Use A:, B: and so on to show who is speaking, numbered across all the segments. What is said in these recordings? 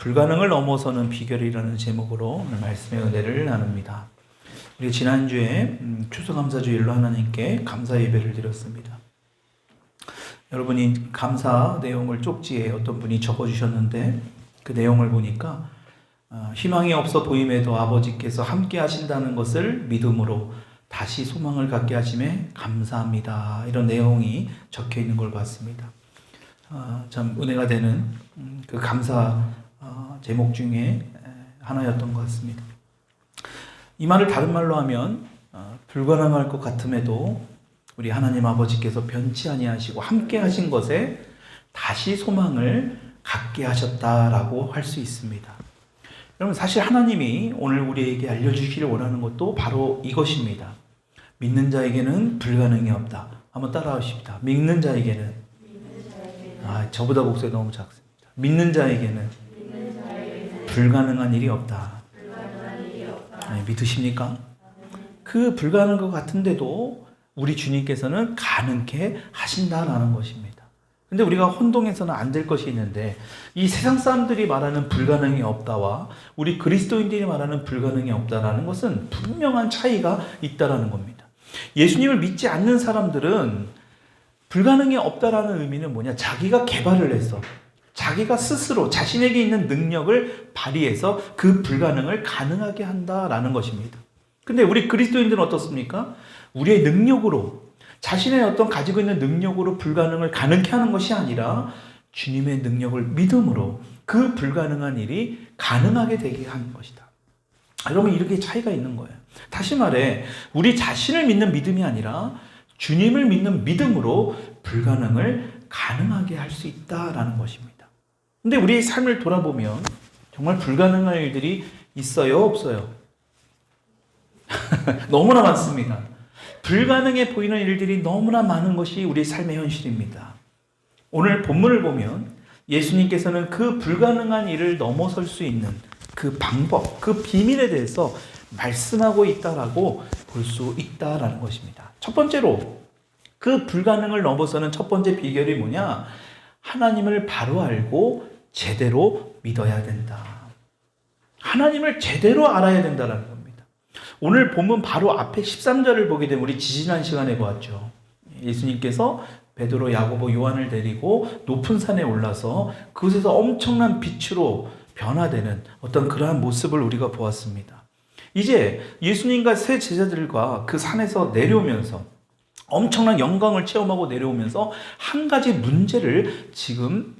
A: 불가능을 넘어서는 비결이라는 제목으로 오늘 말씀의 은혜를 나눕니다. 우리 지난주에 추수감사주일로 하나님께 감사 예배를 드렸습니다. 여러분이 감사 내용을 쪽지에 어떤 분이 적어주셨는데 그 내용을 보니까 희망이 없어 보임에도 아버지께서 함께 하신다는 것을 믿음으로 다시 소망을 갖게 하심에 감사합니다. 이런 내용이 적혀 있는 걸 봤습니다. 참 은혜가 되는 그 감사 제목 중에 하나였던 것 같습니다. 이 말을 다른 말로 하면 불가능할 것 같음에도 우리 하나님 아버지께서 변치 아니하시고 함께 하신 것에 다시 소망을 갖게 하셨다라고 할 수 있습니다. 여러분, 사실 하나님이 오늘 우리에게 알려주기를 원하는 것도 바로 이것입니다. 믿는 자에게는 불가능이 없다. 한번 따라하십시다. 믿는 자에게는, 저보다 목소리 너무 작습니다. 믿는 자에게는 불가능한 일이 없다. 믿으십니까? 그 불가능한 것 같은데도 우리 주님께서는 가능케 하신다라는 것입니다. 근데 우리가 혼동해서는 안 될 것이 있는데, 이 세상 사람들이 말하는 불가능이 없다와 우리 그리스도인들이 말하는 불가능이 없다라는 것은 분명한 차이가 있다라는 겁니다. 예수님을 믿지 않는 사람들은 불가능이 없다라는 의미는 뭐냐? 자기가 개발을 해서, 자기가 스스로 자신에게 있는 능력을 발휘해서 그 불가능을 가능하게 한다라는 것입니다. 근데 우리 그리스도인들은 어떻습니까? 우리의 능력으로, 자신의 어떤 가지고 있는 능력으로 불가능을 가능케 하는 것이 아니라 주님의 능력을 믿음으로 그 불가능한 일이 가능하게 되게 하는 것이다. 여러분, 이렇게 차이가 있는 거예요. 다시 말해, 우리 자신을 믿는 믿음이 아니라 주님을 믿는 믿음으로 불가능을 가능하게 할 수 있다라는 것입니다. 근데 우리의 삶을 돌아보면 정말 불가능한 일들이 있어요, 없어요? 너무나 많습니다. 불가능해 보이는 일들이 너무나 많은 것이 우리 삶의 현실입니다. 오늘 본문을 보면 예수님께서는 그 불가능한 일을 넘어설 수 있는 그 방법, 그 비밀에 대해서 말씀하고 있다라고 볼 수 있다라는 것입니다. 첫 번째로 그 불가능을 넘어서는 첫 번째 비결이 뭐냐? 하나님을 바로 알고 제대로 믿어야 된다. 하나님을 제대로 알아야 된다는 겁니다. 오늘 본문 바로 앞에 13절을 보게 되면 우리 지난 시간에 보았죠. 예수님께서 베드로, 야고보, 요한을 데리고 높은 산에 올라서 그곳에서 엄청난 빛으로 변화되는 어떤 그러한 모습을 우리가 보았습니다. 이제 예수님과 세 제자들과 그 산에서 내려오면서 엄청난 영광을 체험하고 내려오면서 한 가지 문제를 지금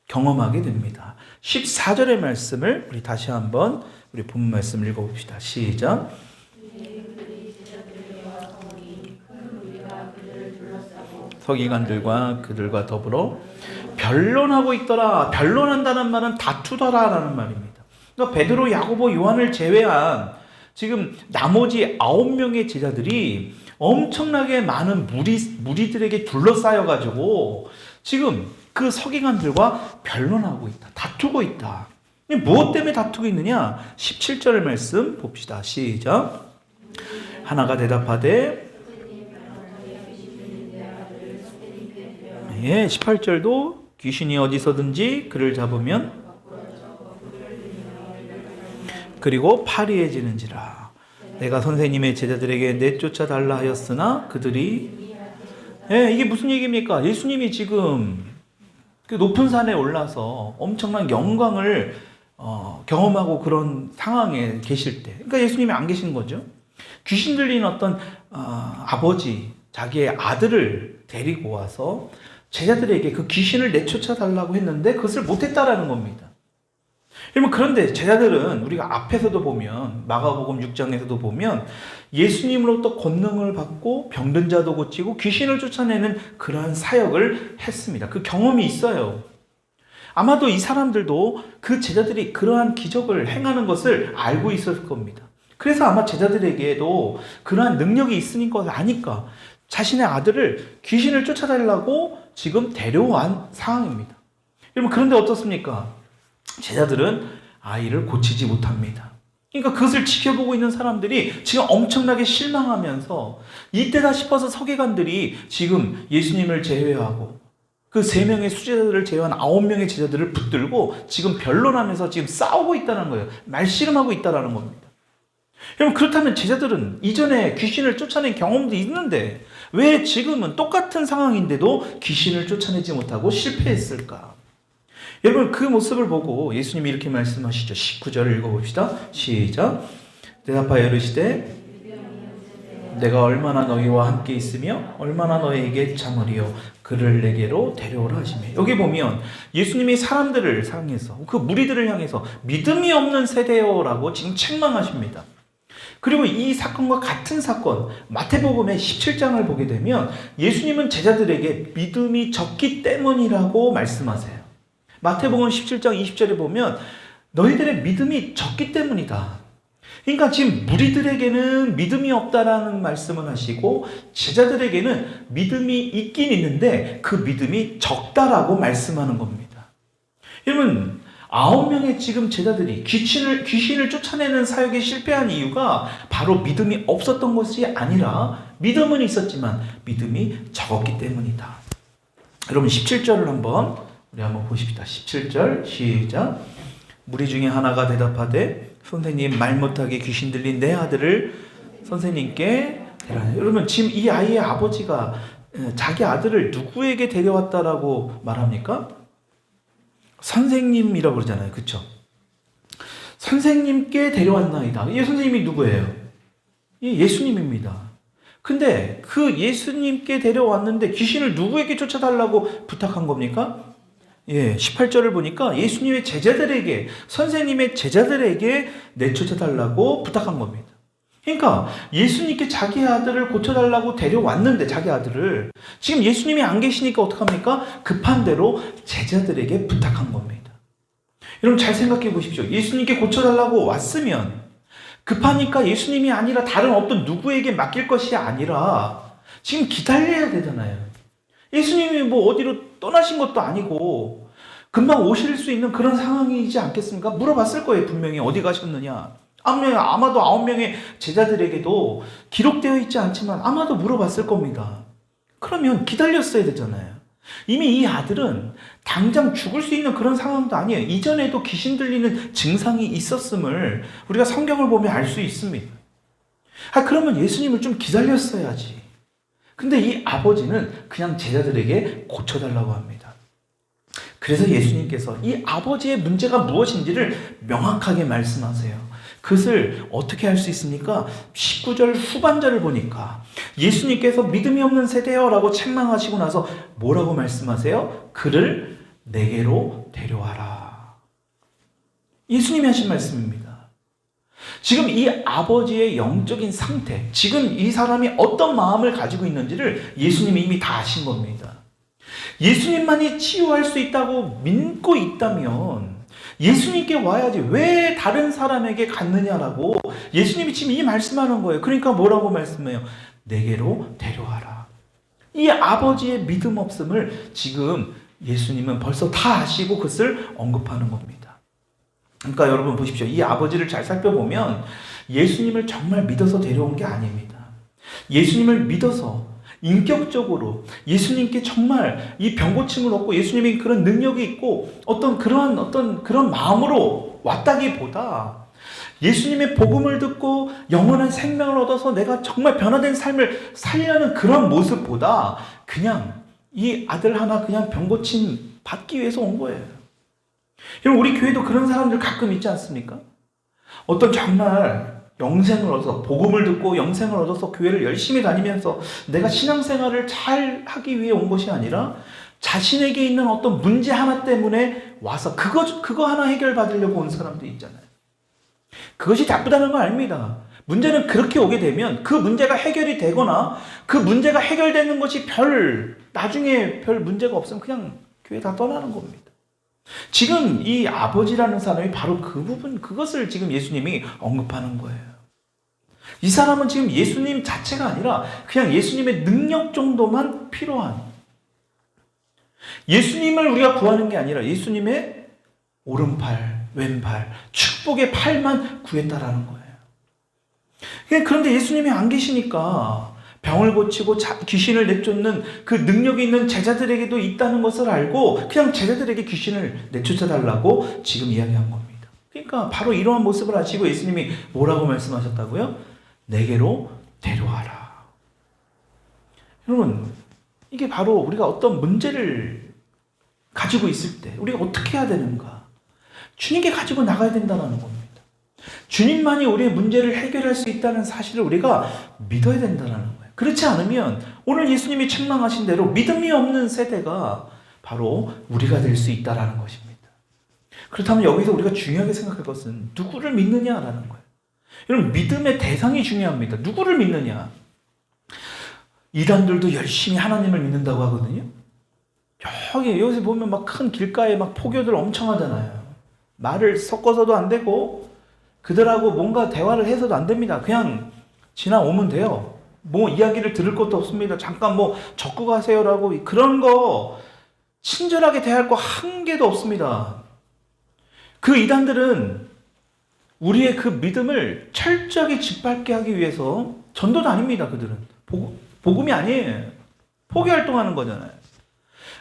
A: 경험하게 됩니다. 14절의 말씀을 우리 다시 한번 우리 본문 말씀 읽어봅시다. 시작. 서기관들과 그들과 더불어 변론하고 있더라. 변론한다는 말은 다투더라라는 말입니다. 그러니까 베드로, 야고보, 요한을 제외한 지금 나머지 9명의 제자들이 엄청나게 많은 무리들에게 둘러싸여가지고 지금 그 서기관들과 변론하고 있다. 다투고 있다. 무엇 때문에 다투고 있느냐? 17절의 말씀 봅시다. 시작. 하나가 대답하되, 18절도 귀신이 어디서든지 그를 잡으면 그리고 파리해지는지라. 내가 선생님의 제자들에게 내쫓아 달라 하였으나 그들이, 이게 무슨 얘기입니까? 예수님이 지금 그 높은 산에 올라서 엄청난 영광을 경험하고 그런 상황에 계실 때, 그러니까 예수님이 안 계신 거죠. 귀신 들린 어떤 아버지, 자기의 아들을 데리고 와서 제자들에게 그 귀신을 내쫓아 달라고 했는데 그것을 못했다라는 겁니다. 여러분, 그런데 제자들은 우리가 앞에서도 보면, 마가복음 6장에서도 보면 예수님으로부터 권능을 받고 병든 자도 고치고 귀신을 쫓아내는 그러한 사역을 했습니다. 그 경험이 있어요. 아마도 이 사람들도 그 제자들이 그러한 기적을 행하는 것을 알고 있었을 겁니다. 그래서 아마 제자들에게도 그러한 능력이 있으니까 아니까 자신의 아들을 귀신을 쫓아달라고 지금 데려온 상황입니다. 여러분, 그런데 어떻습니까? 제자들은 아이를 고치지 못합니다. 그러니까 그것을 지켜보고 있는 사람들이 지금 엄청나게 실망하면서 이때다 싶어서 서기관들이 지금 예수님을 제외하고 그 3명의 수제자들을 제외한 9명의 제자들을 붙들고 지금 변론하면서 지금 싸우고 있다는 거예요. 말씨름하고 있다는 겁니다. 여러분, 그렇다면 제자들은 이전에 귀신을 쫓아낸 경험도 있는데 왜 지금은 똑같은 상황인데도 귀신을 쫓아내지 못하고 실패했을까? 여러분, 그 모습을 보고 예수님이 이렇게 말씀하시죠. 19절을 읽어봅시다. 시작. 대답하여 이르시되 내가 얼마나 너희와 함께 있으며 얼마나 너희에게 참으리요 그를 내게로 데려오라 하시며, 여기 보면 예수님이 사람들을 향해서, 그 무리들을 향해서 믿음이 없는 세대요라고 지금 책망하십니다. 그리고 이 사건과 같은 사건, 마태복음의 17장을 보게 되면 예수님은 제자들에게 믿음이 적기 때문이라고 말씀하세요. 마태복음 17장 20절에 보면 너희들의 믿음이 적기 때문이다. 그러니까 지금 무리들에게는 믿음이 없다라는 말씀을 하시고 제자들에게는 믿음이 있긴 있는데 그 믿음이 적다라고 말씀하는 겁니다. 여러분, 9명의 지금 제자들이 귀신을 쫓아내는 사역에 실패한 이유가 바로 믿음이 없었던 것이 아니라 믿음은 있었지만 믿음이 적었기 때문이다. 여러분, 17절을 우리 한번 보십시다. 17절 시작. 무리 중에 하나가 대답하되 선생님, 말 못하게 귀신 들린 내 아들을 선생님께 데려라. 여러분, 지금 이 아이의 아버지가 자기 아들을 누구에게 데려왔다라고 말합니까? 선생님이라고 그러잖아요. 그렇죠? 선생님께 데려왔나이다. 이 선생님이 누구예요? 예수님입니다. 근데 그 예수님께 데려왔는데 귀신을 누구에게 쫓아달라고 부탁한 겁니까? 18절을 보니까 예수님의 제자들에게, 선생님의 제자들에게 내쫓아달라고 부탁한 겁니다. 그러니까 예수님께 자기 아들을 고쳐달라고 데려왔는데, 자기 아들을 지금 예수님이 안 계시니까 어떡합니까? 급한 대로 제자들에게 부탁한 겁니다. 여러분, 잘 생각해 보십시오. 예수님께 고쳐달라고 왔으면 급하니까 예수님이 아니라 다른 어떤 누구에게 맡길 것이 아니라 지금 기다려야 되잖아요. 예수님이 뭐 어디로 떠나신 것도 아니고 금방 오실 수 있는 그런 상황이지 않겠습니까? 물어봤을 거예요. 분명히 어디 가셨느냐. 아마도 9명의 제자들에게도 기록되어 있지 않지만 아마도 물어봤을 겁니다. 그러면 기다렸어야 되잖아요. 이미 이 아들은 당장 죽을 수 있는 그런 상황도 아니에요. 이전에도 귀신 들리는 증상이 있었음을 우리가 성경을 보면 알 수 있습니다. 그러면 예수님을 좀 기다렸어야지. 근데 이 아버지는 그냥 제자들에게 고쳐달라고 합니다. 그래서 예수님께서 이 아버지의 문제가 무엇인지를 명확하게 말씀하세요. 그것을 어떻게 할 수 있습니까? 19절 후반절을 보니까 예수님께서 믿음이 없는 세대여라고 책망하시고 나서 뭐라고 말씀하세요? 그를 내게로 데려와라. 예수님이 하신 말씀입니다. 지금 이 아버지의 영적인 상태, 지금 이 사람이 어떤 마음을 가지고 있는지를 예수님이 이미 다 아신 겁니다. 예수님만이 치유할 수 있다고 믿고 있다면 예수님께 와야지 왜 다른 사람에게 갔느냐라고 예수님이 지금 이 말씀하는 거예요. 그러니까 뭐라고 말씀해요? 내게로 데려와라. 이 아버지의 믿음 없음을 지금 예수님은 벌써 다 아시고 그것을 언급하는 겁니다. 그러니까 여러분 보십시오. 이 아버지를 잘 살펴보면 예수님을 정말 믿어서 데려온 게 아닙니다. 예수님을 믿어서 인격적으로 예수님께 정말 이 병고침을 얻고 예수님이 그런 능력이 있고 어떤 그런 마음으로 왔다기보다 예수님의 복음을 듣고 영원한 생명을 얻어서 내가 정말 변화된 삶을 살려는 그런 모습보다 그냥 이 아들 하나 그냥 병고침 받기 위해서 온 거예요. 여러분, 우리 교회도 그런 사람들 가끔 있지 않습니까? 어떤 정말 영생을 얻어서, 복음을 듣고 영생을 얻어서 교회를 열심히 다니면서 내가 신앙생활을 잘 하기 위해 온 것이 아니라 자신에게 있는 어떤 문제 하나 때문에 와서 그거 하나 해결받으려고 온 사람도 있잖아요. 그것이 나쁘다는 건 아닙니다. 문제는 그렇게 오게 되면 그 문제가 해결이 되거나 그 문제가 해결되는 것이 나중에 별 문제가 없으면 그냥 교회 다 떠나는 겁니다. 지금 이 아버지라는 사람이 바로 그것을 지금 예수님이 언급하는 거예요. 이 사람은 지금 예수님 자체가 아니라 그냥 예수님의 능력 정도만 필요한, 예수님을 우리가 구하는 게 아니라 예수님의 오른팔, 왼팔, 축복의 팔만 구했다라는 거예요. 그런데 예수님이 안 계시니까 병을 고치고 귀신을 내쫓는 그 능력이 있는 제자들에게도 있다는 것을 알고 그냥 제자들에게 귀신을 내쫓아달라고 지금 이야기한 겁니다. 그러니까 바로 이러한 모습을 아시고 예수님이 뭐라고 말씀하셨다고요? 내게로 데려와라. 여러분, 이게 바로 우리가 어떤 문제를 가지고 있을 때 우리가 어떻게 해야 되는가? 주님께 가지고 나가야 된다는 겁니다. 주님만이 우리의 문제를 해결할 수 있다는 사실을 우리가 믿어야 된다는 거예요. 그렇지 않으면 오늘 예수님이 책망하신 대로 믿음이 없는 세대가 바로 우리가 될 수 있다는 것입니다. 그렇다면 여기서 우리가 중요하게 생각할 것은 누구를 믿느냐라는 거예요. 여러분, 믿음의 대상이 중요합니다. 누구를 믿느냐? 이단들도 열심히 하나님을 믿는다고 하거든요. 여기서 보면 막 큰 길가에 막 포교들 엄청 하잖아요. 말을 섞어서도 안 되고 그들하고 뭔가 대화를 해서도 안 됩니다. 그냥 지나오면 돼요. 뭐 이야기를 들을 것도 없습니다. 잠깐 뭐 적고 가세요라고 그런 거 친절하게 대할 거 한 개도 없습니다. 그 이단들은 우리의 그 믿음을 철저하게 짓밟게 하기 위해서 전도도 아닙니다. 그들은 복음이 아니에요. 포기활동하는 거잖아요.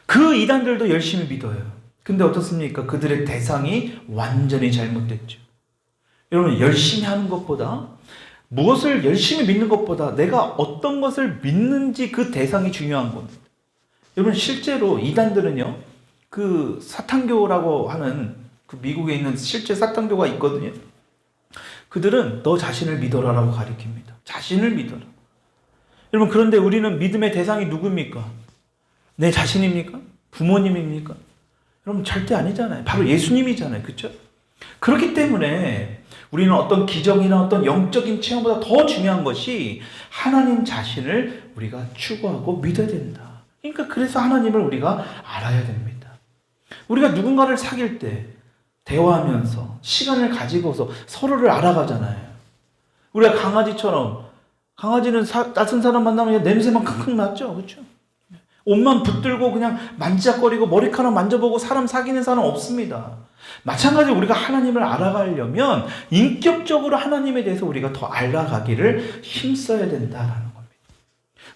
A: 그 이단들도 열심히 믿어요. 근데 어떻습니까? 그들의 대상이 완전히 잘못됐죠. 여러분, 열심히 하는 것보다 무엇을 열심히 믿는 것보다 내가 어떤 것을 믿는지 그 대상이 중요한 겁니다. 여러분, 실제로 이단들은요, 그 사탄교라고 하는 그 미국에 있는 실제 사탄교가 있거든요. 그들은 너 자신을 믿어라라고 가리킵니다. 자신을 믿어라. 여러분, 그런데 우리는 믿음의 대상이 누굽니까? 내 자신입니까? 부모님입니까? 여러분, 절대 아니잖아요. 바로 예수님이잖아요. 그렇죠? 그렇기 때문에 우리는 어떤 기적이나 어떤 영적인 체험보다 더 중요한 것이 하나님 자신을 우리가 추구하고 믿어야 된다. 그러니까 그래서 하나님을 우리가 알아야 됩니다. 우리가 누군가를 사귈 때 대화하면서 시간을 가지고서 서로를 알아가잖아요. 우리가 강아지는 낯선 사람 만나면 그냥 냄새만 킁킁 났죠. 그렇죠? 옷만 붙들고 그냥 만지작거리고 머리카락 만져보고 사람 사귀는 사람 없습니다. 마찬가지로 우리가 하나님을 알아가려면 인격적으로 하나님에 대해서 우리가 더 알아가기를 힘써야 된다라는 겁니다.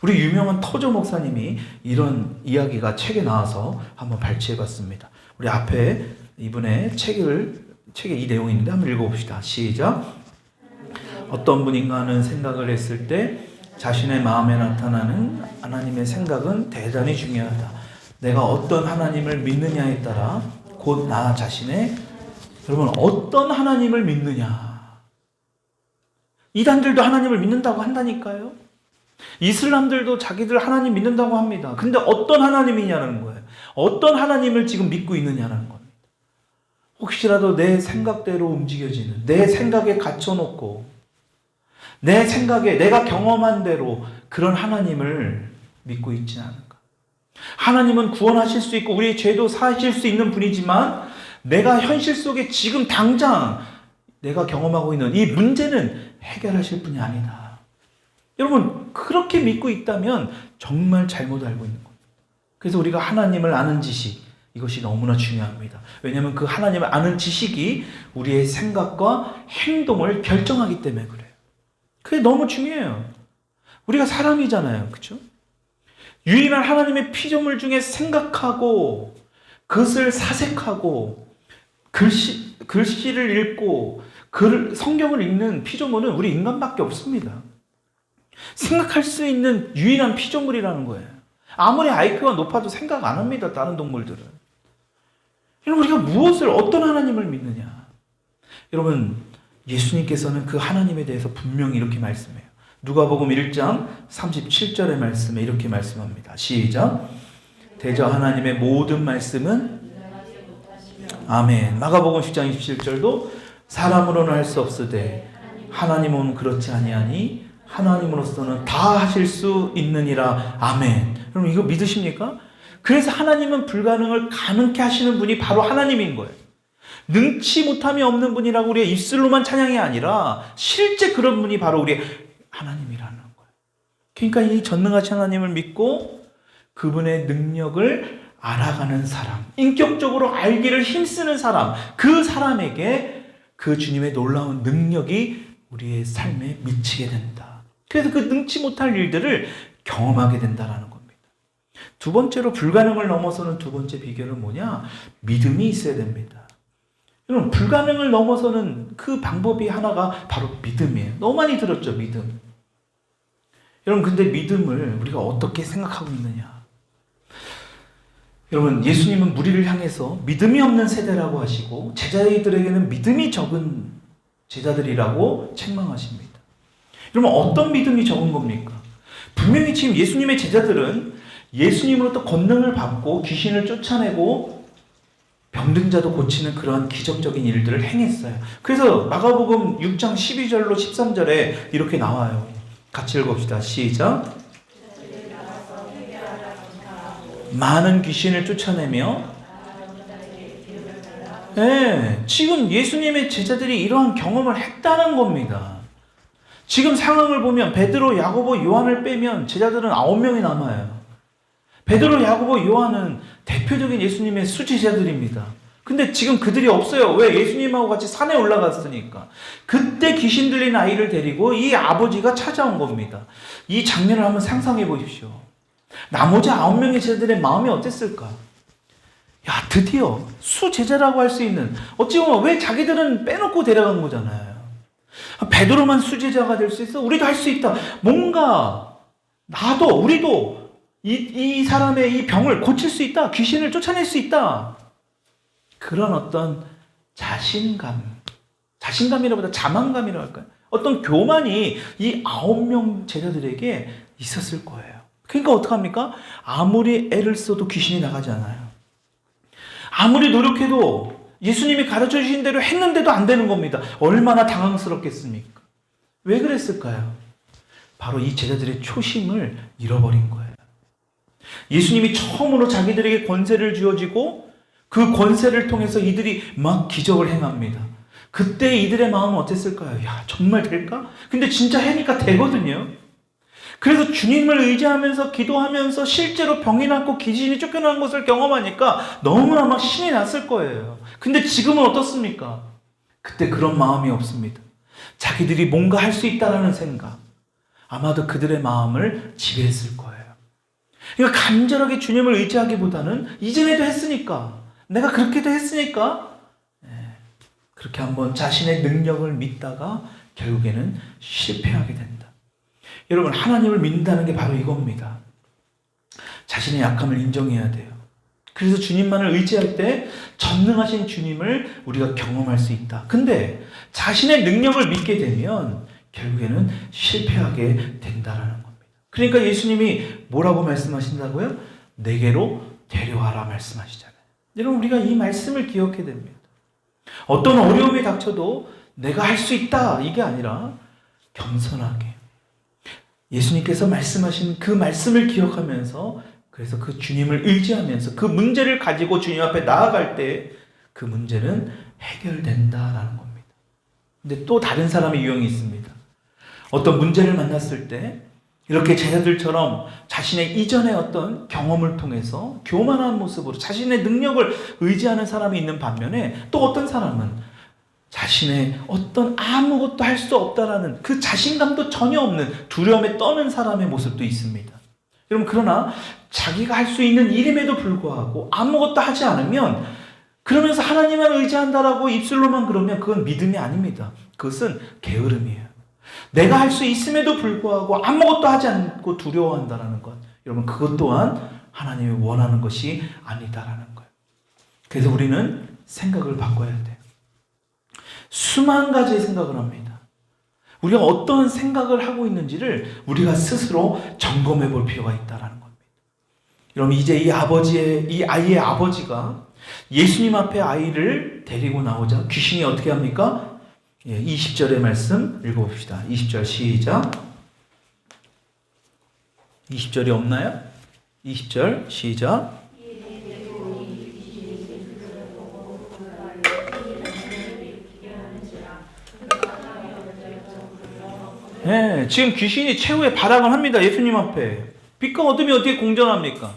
A: 우리 유명한 터조 목사님이 이런 이야기가 책에 나와서 한번 발췌해봤습니다. 우리 앞에 이분의 책에 이 내용이 있는데 한번 읽어봅시다. 시작. 어떤 분인가 하는 생각을 했을 때 자신의 마음에 나타나는 하나님의 생각은 대단히 중요하다. 내가 어떤 하나님을 믿느냐에 따라 곧 나 자신의, 여러분, 어떤 하나님을 믿느냐. 이단들도 하나님을 믿는다고 한다니까요. 이슬람들도 자기들 하나님 믿는다고 합니다. 근데 어떤 하나님이냐는 거예요. 어떤 하나님을 지금 믿고 있느냐는 겁니다. 혹시라도 내 생각대로 움직여지는, 내 생각에 갇혀놓고 내 생각에 내가 경험한 대로 그런 하나님을 믿고 있지 않은가. 하나님은 구원하실 수 있고 우리의 죄도 사하실 수 있는 분이지만 내가 현실 속에 지금 당장 내가 경험하고 있는 이 문제는 해결하실 분이 아니다. 여러분, 그렇게 믿고 있다면 정말 잘못 알고 있는 겁니다. 그래서 우리가 하나님을 아는 지식, 이것이 너무나 중요합니다. 왜냐하면 그 하나님을 아는 지식이 우리의 생각과 행동을 결정하기 때문에 그래요. 그게 너무 중요해요. 우리가 사람이잖아요. 그렇죠? 유일한 하나님의 피조물 중에 생각하고 그것을 사색하고 글씨를 읽고 성경을 읽는 피조물은 우리 인간밖에 없습니다. 생각할 수 있는 유일한 피조물이라는 거예요. 아무리 IQ가 높아도 생각 안 합니다. 다른 동물들은. 여러분, 우리가 무엇을, 어떤 하나님을 믿느냐. 여러분, 예수님께서는 그 하나님에 대해서 분명히 이렇게 말씀해요. 누가복음 1장 37절의 말씀에 이렇게 말씀합니다. 시작. 대저 하나님의 모든 말씀은 아멘. 마가복음 10장 27절도 사람으로는 할 수 없으되 하나님은 그렇지 아니하니 하나님으로서는 다 하실 수 있느니라. 아멘. 여러분, 이거 믿으십니까? 그래서 하나님은 불가능을 가능케 하시는 분이 바로 하나님인 거예요. 능치 못함이 없는 분이라고 우리가 입술로만 찬양이 아니라 실제 그런 분이 바로 우리의 하나님이라는 거예요. 그러니까 이 전능하신 하나님을 믿고 그분의 능력을 알아가는 사람, 인격적으로 알기를 힘쓰는 사람, 그 사람에게 그 주님의 놀라운 능력이 우리의 삶에 미치게 된다. 그래서 그 능치 못할 일들을 경험하게 된다는 겁니다. 두 번째로 불가능을 넘어서는 두 번째 비결은 뭐냐? 믿음이 있어야 됩니다. 여러분, 불가능을 넘어서는 그 방법이 하나가 바로 믿음이에요. 너무 많이 들었죠, 믿음. 여러분, 근데 믿음을 우리가 어떻게 생각하고 있느냐? 여러분, 예수님은 무리를 향해서 믿음이 없는 세대라고 하시고 제자들에게는 믿음이 적은 제자들이라고 책망하십니다. 여러분, 어떤 믿음이 적은 겁니까? 분명히 지금 예수님의 제자들은 예수님으로부터 권능을 받고 귀신을 쫓아내고 병든 자도 고치는 그러한 기적적인 일들을 행했어요. 그래서 마가복음 6장 12절로 13절에 이렇게 나와요. 같이 읽읍시다. 시작. 많은 귀신을 쫓아내며, 네, 지금 예수님의 제자들이 이러한 경험을 했다는 겁니다. 지금 상황을 보면 베드로, 야고보, 요한을 빼면 제자들은 9명이 남아요. 베드로, 야고보, 요한은 대표적인 예수님의 수제자들입니다. 근데 지금 그들이 없어요. 왜? 예수님하고 같이 산에 올라갔으니까. 그때 귀신 들린 아이를 데리고 이 아버지가 찾아온 겁니다. 이 장면을 한번 상상해 보십시오. 나머지 9명의 제자들의 마음이 어땠을까? 야, 드디어 수제자라고 할 수 있는, 어찌 보면 왜 자기들은 빼놓고 데려간 거잖아요. 베드로만 수제자가 될 수 있어? 우리도 할 수 있다. 뭔가 나도, 우리도 이 사람의 이 병을 고칠 수 있다. 귀신을 쫓아낼 수 있다. 그런 어떤 자신감이라보다 자만감이라고 할까요? 어떤 교만이 이 9명 제자들에게 있었을 거예요. 그러니까 어떡합니까? 아무리 애를 써도 귀신이 나가지 않아요. 아무리 노력해도 예수님이 가르쳐 주신 대로 했는데도 안 되는 겁니다. 얼마나 당황스럽겠습니까? 왜 그랬을까요? 바로 이 제자들의 초심을 잃어버린 거예요. 예수님이 처음으로 자기들에게 권세를 주어지고 그 권세를 통해서 이들이 막 기적을 행합니다. 그때 이들의 마음은 어땠을까요? 야, 정말 될까? 근데 진짜 해니까 되거든요. 그래서 주님을 의지하면서 기도하면서 실제로 병이 낫고 귀신이 쫓겨나는 것을 경험하니까 너무나 막 신이 났을 거예요. 근데 지금은 어떻습니까? 그때 그런 마음이 없습니다. 자기들이 뭔가 할 수 있다라는 생각, 아마도 그들의 마음을 지배했을 거예요. 그러니까 간절하게 주님을 의지하기보다는 이전에도 했으니까, 내가 그렇게도 했으니까, 그렇게 한번 자신의 능력을 믿다가 결국에는 실패하게 된다. 여러분, 하나님을 믿는다는 게 바로 이겁니다. 자신의 약함을 인정해야 돼요. 그래서 주님만을 의지할 때 전능하신 주님을 우리가 경험할 수 있다. 근데 자신의 능력을 믿게 되면 결국에는 실패하게 된다라는 겁니다. 그러니까 예수님이 뭐라고 말씀하신다고요? 내게로 데려와라 말씀하시잖아요. 여러분, 우리가 이 말씀을 기억해야 됩니다. 어떤 어려움이 닥쳐도 내가 할 수 있다 이게 아니라 겸손하게 예수님께서 말씀하신 그 말씀을 기억하면서, 그래서 그 주님을 의지하면서 그 문제를 가지고 주님 앞에 나아갈 때 그 문제는 해결된다라는 겁니다. 근데 또 다른 사람의 유형이 있습니다. 어떤 문제를 만났을 때 이렇게 제자들처럼 자신의 이전의 어떤 경험을 통해서 교만한 모습으로 자신의 능력을 의지하는 사람이 있는 반면에, 또 어떤 사람은 자신의 어떤 아무것도 할 수 없다라는 그 자신감도 전혀 없는 두려움에 떠는 사람의 모습도 있습니다. 여러분, 그러나 자기가 할 수 있는 일임에도 불구하고 아무것도 하지 않으면, 그러면서 하나님만 의지한다라고 입술로만 그러면 그건 믿음이 아닙니다. 그것은 게으름이에요. 내가 할 수 있음에도 불구하고 아무것도 하지 않고 두려워한다라는 것, 여러분, 그것 또한 하나님이 원하는 것이 아니다라는 거예요. 그래서 우리는 생각을 바꿔야 돼요. 수만 가지의 생각을 합니다. 우리가 어떤 생각을 하고 있는지를 우리가 스스로 점검해 볼 필요가 있다는 겁니다. 여러분, 이제 이 아이의 아버지가 예수님 앞에 아이를 데리고 나오자 귀신이 어떻게 합니까? 20절의 말씀 읽어봅시다. 20절 시작. 20절이 없나요? 20절 시작. 네, 지금 귀신이 최후의 발악을 합니다. 예수님 앞에. 빛과 어둠이 어떻게 공존합니까?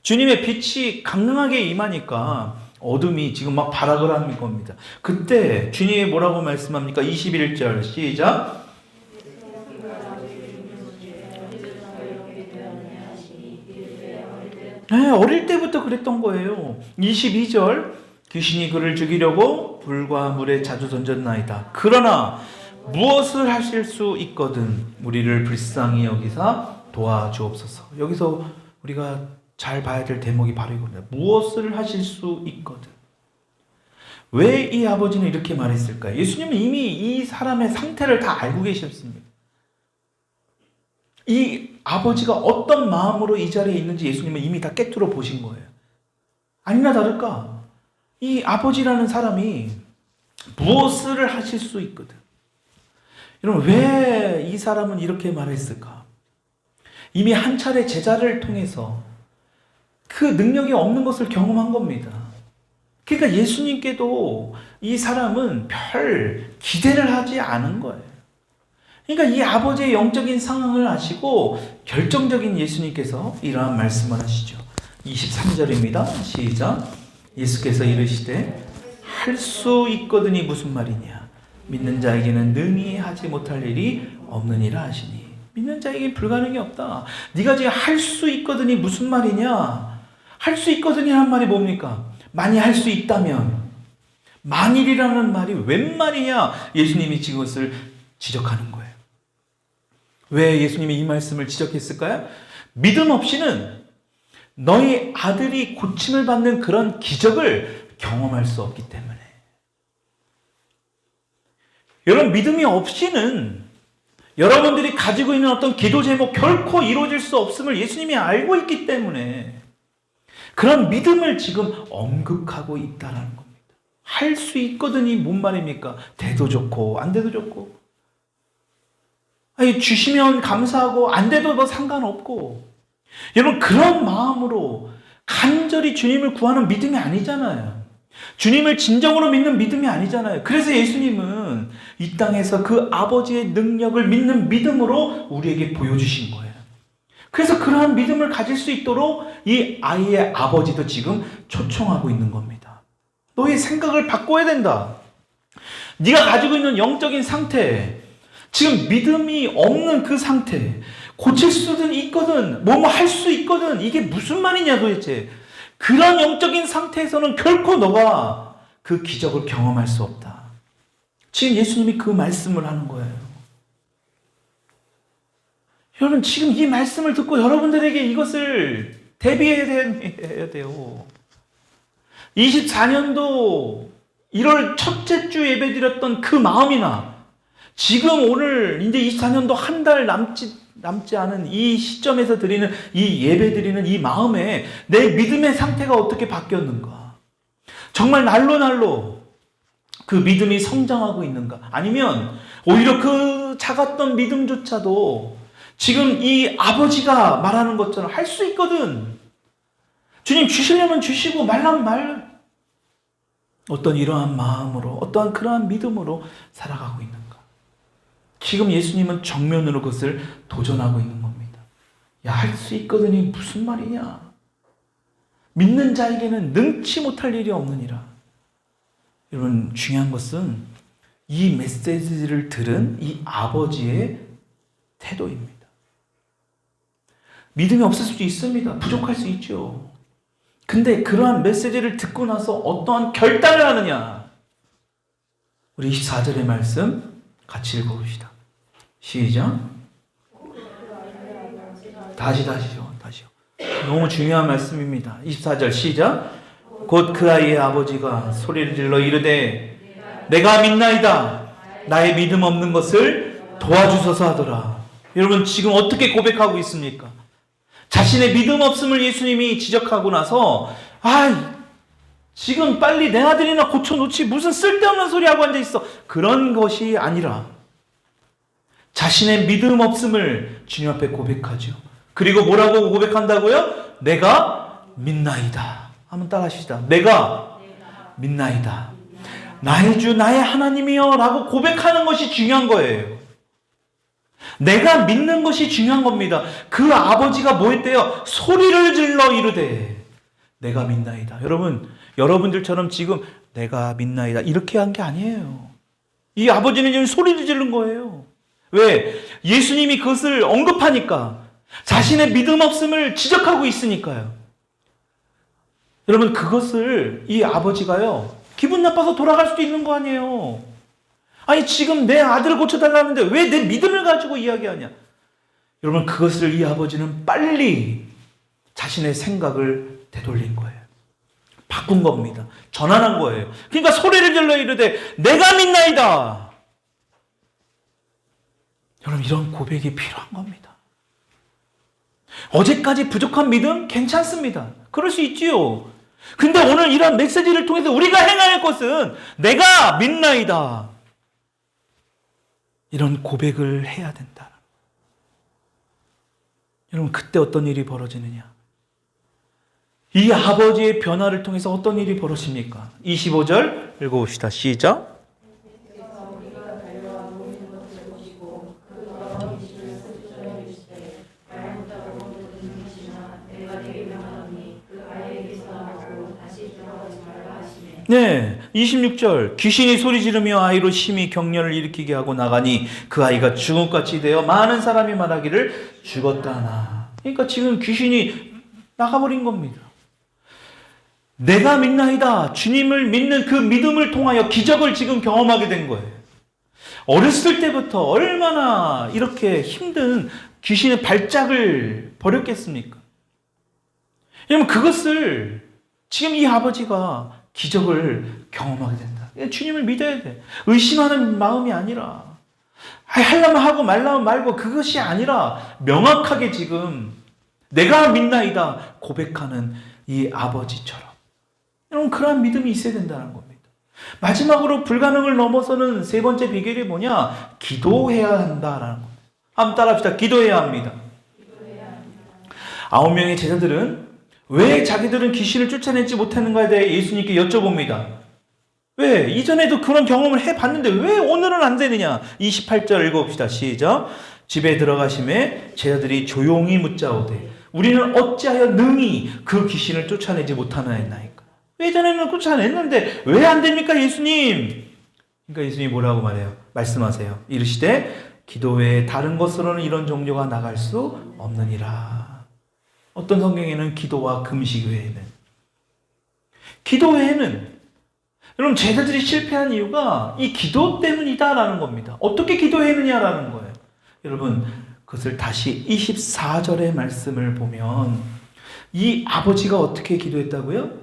A: 주님의 빛이 강력하게 임하니까 어둠이 지금 막 발악을 하는 겁니다. 그때 주님이 뭐라고 말씀합니까? 21절 시작. 네, 어릴 때부터 그랬던 거예요. 22절, 귀신이 그를 죽이려고 불과 물에 자주 던졌나이다. 그러나 무엇을 하실 수 있거든 우리를 불쌍히 여기사 도와주옵소서. 여기서 우리가 잘 봐야 될 대목이 바로 이겁니다. 무엇을 하실 수 있거든. 왜 이 아버지는 이렇게 말했을까요? 예수님은 이미 이 사람의 상태를 다 알고 계셨습니다. 이 아버지가 어떤 마음으로 이 자리에 있는지 예수님은 이미 다 꿰뚫어 보신 거예요. 아니나 다를까? 이 아버지라는 사람이 무엇을 하실 수 있거든. 여러분, 왜 이 사람은 이렇게 말했을까? 이미 한 차례 제자를 통해서 그 능력이 없는 것을 경험한 겁니다. 그러니까 예수님께도 이 사람은 별 기대를 하지 않은 거예요. 그러니까 이 아버지의 영적인 상황을 아시고 결정적인 예수님께서 이러한 말씀을 하시죠. 23절입니다. 시작. 예수께서 이르시되 할 수 있거든이 무슨 말이냐. 믿는 자에게는 능히 하지 못할 일이 없느니라 하시니. 믿는 자에게 불가능이 없다. 네가 지금 할 수 있거든이 무슨 말이냐. 할 수 있거든이라는 말이 뭡니까? 만일 할 수 있다면. 만일이라는 말이 웬 말이냐. 예수님이 지금 그것을 지적하는 거예요. 왜 예수님이 이 말씀을 지적했을까요? 믿음 없이는 너희 아들이 고침을 받는 그런 기적을 경험할 수 없기 때문에. 여러분, 믿음이 없이는 여러분들이 가지고 있는 어떤 기도 제목 결코 이루어질 수 없음을 예수님이 알고 있기 때문에 그런 믿음을 지금 언급하고 있다는 겁니다. 할 수 있거든이 뭔 말입니까? 돼도 좋고 안 돼도 좋고, 아니, 주시면 감사하고 안 돼도 뭐 상관없고. 여러분, 그런 마음으로 간절히 주님을 구하는 믿음이 아니잖아요. 주님을 진정으로 믿는 믿음이 아니잖아요. 그래서 예수님은 이 땅에서 그 아버지의 능력을 믿는 믿음으로 우리에게 보여주신 거예요. 그래서 그러한 믿음을 가질 수 있도록 이 아이의 아버지도 지금 초청하고 있는 겁니다. 너의 생각을 바꿔야 된다. 네가 가지고 있는 영적인 상태, 지금 믿음이 없는 그 상태, 고칠 수도 있거든, 뭐뭐 할 수 있거든, 이게 무슨 말이냐 도대체. 그런 영적인 상태에서는 결코 너가 그 기적을 경험할 수 없다. 지금 예수님이 그 말씀을 하는 거예요. 여러분, 지금 이 말씀을 듣고 여러분들에게 이것을 대비해야 돼요. 24년도 1월 첫째 주 예배 드렸던 그 마음이나 지금 오늘 이제 24년도 한 달 남지 않은 이 시점에서 드리는 이 예배 드리는 이 마음에 내 믿음의 상태가 어떻게 바뀌었는가? 정말 날로 그 믿음이 성장하고 있는가? 아니면 오히려 그 작았던 믿음조차도 지금 이 아버지가 말하는 것처럼 할 수 있거든, 주님 주시려면 주시고 말라면 말, 어떤 이러한 마음으로, 어떠한 그러한 믿음으로 살아가고 있는가? 지금 예수님은 정면으로 그것을 도전하고 있는 겁니다. 야, 할 수 있거든이 무슨 말이냐? 믿는 자에게는 능치 못할 일이 없느니라. 여러분, 중요한 것은 이 메시지를 들은 이 아버지의 태도입니다. 믿음이 없을 수도 있습니다. 부족할 수 있죠. 근데 그러한 메시지를 듣고 나서 어떠한 결단을 하느냐? 우리 24절의 말씀 같이 읽어봅시다. 시작. 다시요. 너무 중요한 말씀입니다. 24절 시작. 곧 그 아이의 아버지가 소리를 질러 이르되 내가 믿나이다. 나의 믿음 없는 것을 도와주소서 하더라. 여러분, 지금 어떻게 고백하고 있습니까? 자신의 믿음 없음을 예수님이 지적하고 나서 지금 빨리 내 아들이나 고쳐놓지 무슨 쓸데없는 소리 하고 앉아있어, 그런 것이 아니라 자신의 믿음 없음을 주님 앞에 고백하죠. 그리고 뭐라고 고백한다고요? 내가 믿나이다. 한번 따라하시다. 내가 믿나이다. 나의 주 나의 하나님이여 라고 고백하는 것이 중요한 거예요. 내가 믿는 것이 중요한 겁니다. 그 아버지가 뭐 했대요? 소리를 질러 이르되 내가 믿나이다. 여러분, 여러분들처럼 지금 내가 믿나이다 이렇게 한 게 아니에요. 이 아버지는 지금 소리를 지른 거예요. 왜? 예수님이 그것을 언급하니까, 자신의 믿음 없음을 지적하고 있으니까요. 여러분, 그것을 이 아버지가요, 기분 나빠서 돌아갈 수도 있는 거 아니에요. 아니, 지금 내 아들을 고쳐달라는데 왜 내 믿음을 가지고 이야기하냐. 여러분, 그것을 이 아버지는 빨리 자신의 생각을 되돌린 거예요. 바꾼 겁니다. 전환한 거예요. 그러니까 소리를 질러 이르되 내가 믿나이다. 여러분, 이런 고백이 필요한 겁니다. 어제까지 부족한 믿음 괜찮습니다. 그럴 수 있지요. 근데 오늘 이런 메시지를 통해서 우리가 행할 것은 내가 믿나이다. 이런 고백을 해야 된다. 여러분, 그때 어떤 일이 벌어지느냐? 이 아버지의 변화를 통해서 어떤 일이 벌어집니까? 25절 읽어봅시다. 시작. 네, 26절. 귀신이 소리 지르며 아이로 심히 격려를 일으키게 하고 나가니 그 아이가 죽음같이 되어 많은 사람이 말하기를 죽었다나. 그러니까 지금 귀신이 나가버린 겁니다. 내가 믿나이다. 주님을 믿는 그 믿음을 통하여 기적을 지금 경험하게 된 거예요. 어렸을 때부터 얼마나 이렇게 힘든 귀신의 발작을 벌였겠습니까? 여러분, 그것을 지금 이 아버지가 기적을 경험하게 된다. 주님을 믿어야 돼. 의심하는 마음이 아니라, 하려면 하고 말라면 말고, 그것이 아니라 명확하게 지금 내가 믿나이다 고백하는 이 아버지처럼. 여러분, 그러한 믿음이 있어야 된다는 겁니다. 마지막으로 불가능을 넘어서는 세 번째 비결이 뭐냐? 기도해야 한다라는 겁니다. 한번 따라합시다. 기도해야 합니다. 9명의 제자들은 왜 자기들은 귀신을 쫓아내지 못하는가에 대해 예수님께 여쭤봅니다. 왜? 이전에도 그런 경험을 해봤는데 왜 오늘은 안 되느냐? 28절 읽어봅시다. 시작. 집에 들어가심에 제자들이 조용히 묻자오되 우리는 어찌하여 능히 그 귀신을 쫓아내지 못하나이까? 예전에는 쫓아냈는데 왜 안 됩니까, 예수님? 그러니까 예수님이 뭐라고 말해요? 말씀하세요. 이르시되 기도 외에 다른 것으로는 이런 종교가 나갈 수 없느니라. 어떤 성경에는 기도와 금식 외에는. 기도 외에는 여러분, 제자들이 실패한 이유가 이 기도 때문이다라는 겁니다. 어떻게 기도했느냐라는 거예요. 여러분, 그것을 다시 24절의 말씀을 보면 이 아버지가 어떻게 기도했다고요?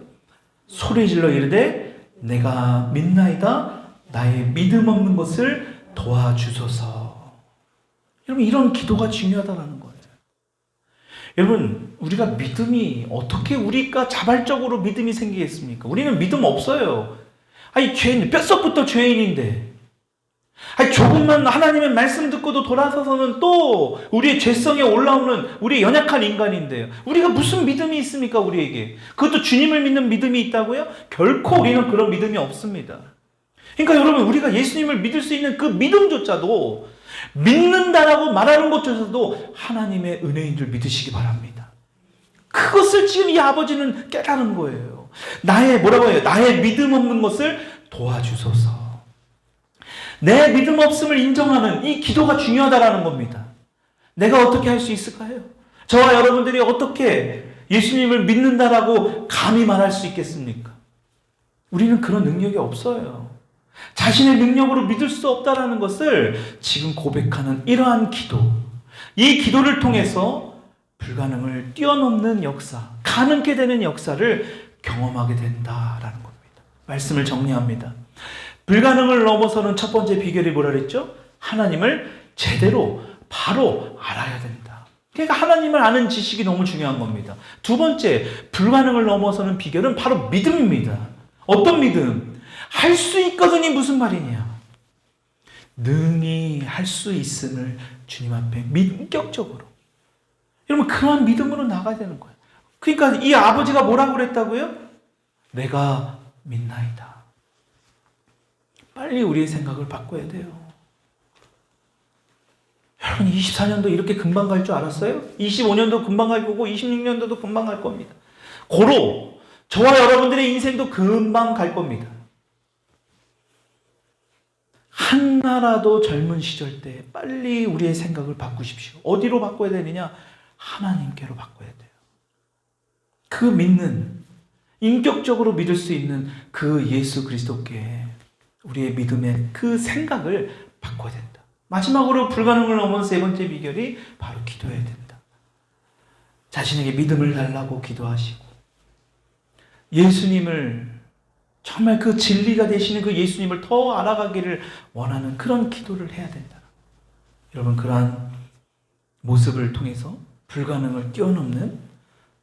A: 소리질러 이르되 내가 믿나이다. 나의 믿음 없는 것을 도와주소서. 여러분, 이런 기도가 중요하다는 거예요. 여러분, 우리가 믿음이 어떻게 우리가 자발적으로 믿음이 생기겠습니까? 우리는 믿음 없어요. 아니, 죄인, 뼛속부터 죄인인데. 아니, 조금만 하나님의 말씀 듣고도 돌아서서는 또 우리의 죄성에 올라오는 우리 연약한 인간인데요. 우리가 무슨 믿음이 있습니까, 우리에게? 그것도 주님을 믿는 믿음이 있다고요? 결코 우리는 그런 믿음이 없습니다. 그러니까 여러분, 우리가 예수님을 믿을 수 있는 그 믿음조차도, 믿는다라고 말하는 것조차도 하나님의 은혜인 줄 믿으시기 바랍니다. 그것을 지금 이 아버지는 깨달은 거예요. 뭐라고 해요? 나의 믿음 없는 것을 도와주소서. 내 믿음 없음을 인정하는 이 기도가 중요하다라는 겁니다. 내가 어떻게 할 수 있을까요? 저와 여러분들이 어떻게 예수님을 믿는다라고 감히 말할 수 있겠습니까? 우리는 그런 능력이 없어요. 자신의 능력으로 믿을 수 없다라는 것을 지금 고백하는 이러한 기도, 이 기도를 통해서 불가능을 뛰어넘는 역사, 가능케 되는 역사를 경험하게 된다라는 겁니다. 말씀을 정리합니다. 불가능을 넘어서는 첫 번째 비결이 뭐라 그랬죠? 하나님을 제대로 바로 알아야 된다. 그러니까 하나님을 아는 지식이 너무 중요한 겁니다. 두 번째, 불가능을 넘어서는 비결은 바로 믿음입니다. 어떤 믿음? 할 수 있거든이 무슨 말이냐? 능히 할 수 있음을 주님 앞에 인격적으로. 여러분, 그러한 믿음으로 나가야 되는 거예요. 그러니까 이 아버지가 뭐라고 그랬다고요? 내가 믿나이다. 빨리 우리의 생각을 바꿔야 돼요. 여러분, 24년도 이렇게 금방 갈 줄 알았어요? 25년도 금방 갈 거고 26년도도 금방 갈 겁니다. 고로 저와 여러분들의 인생도 금방 갈 겁니다. 한나라도 젊은 시절 때 빨리 우리의 생각을 바꾸십시오. 어디로 바꿔야 되느냐? 하나님께로 바꿔야 돼요. 그 믿는 인격적으로 믿을 수 있는 그 예수 그리스도께 우리의 믿음의 그 생각을 바꿔야 된다. 마지막으로 불가능을 넘은 세 번째 비결이 바로 기도해야 된다. 자신에게 믿음을 달라고 기도하시고 예수님을 정말 그 진리가 되시는 그 예수님을 더 알아가기를 원하는 그런 기도를 해야 된다. 여러분, 그러한 모습을 통해서 불가능을 뛰어넘는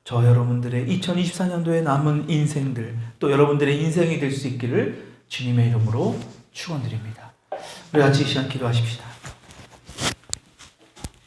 A: 저 여러분들의 2024년도에 남은 인생들, 또 여러분들의 인생이 될 수 있기를 주님의 이름으로 축원드립니다. 우리 같이 이 시간 기도하십시다.